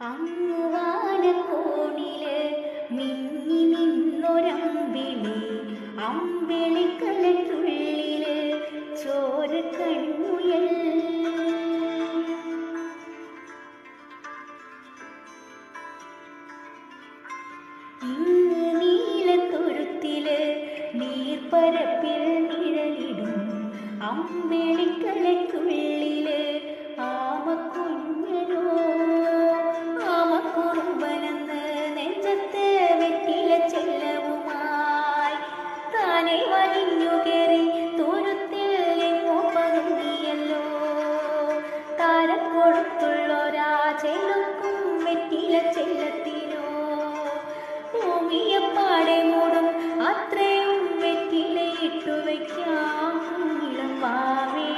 അങ്ങു വാനക്കോണില് മിന്നി നിന്നൊരമ്പിളി, അമ്പിളിക്കലയ്ക്കുള്ളില് ചോരക്കൺമുയൽ. ഇന്ന് നീലത്തുരുത്തില് നീർപ്പരപ്പിൽ നിഴലിടും അമ്പിളിക്കലയ്ക്കുള്ളില് ആമക്കുഞ്ഞനോ, ആമക്കുറുമ്പനെന്ന് നെഞ്ചത്ത് വെറ്റില ചെല്ലവുമായി താനെ വലിഞ്ഞു കയറി തുരുത്തിൽ എങ്ങോ പതുങ്ങിയല്ലോ. താരം കൊടുത്തുള്ളൊരാ ചെലുക്കും വെറ്റില ചെല്ലത്തിനോ ഭൂമിയെപ്പാടെ മൂടും അത്രയും വെറ്റിലയിട്ടു വയ്ക്കാം ഇളം വാവേ.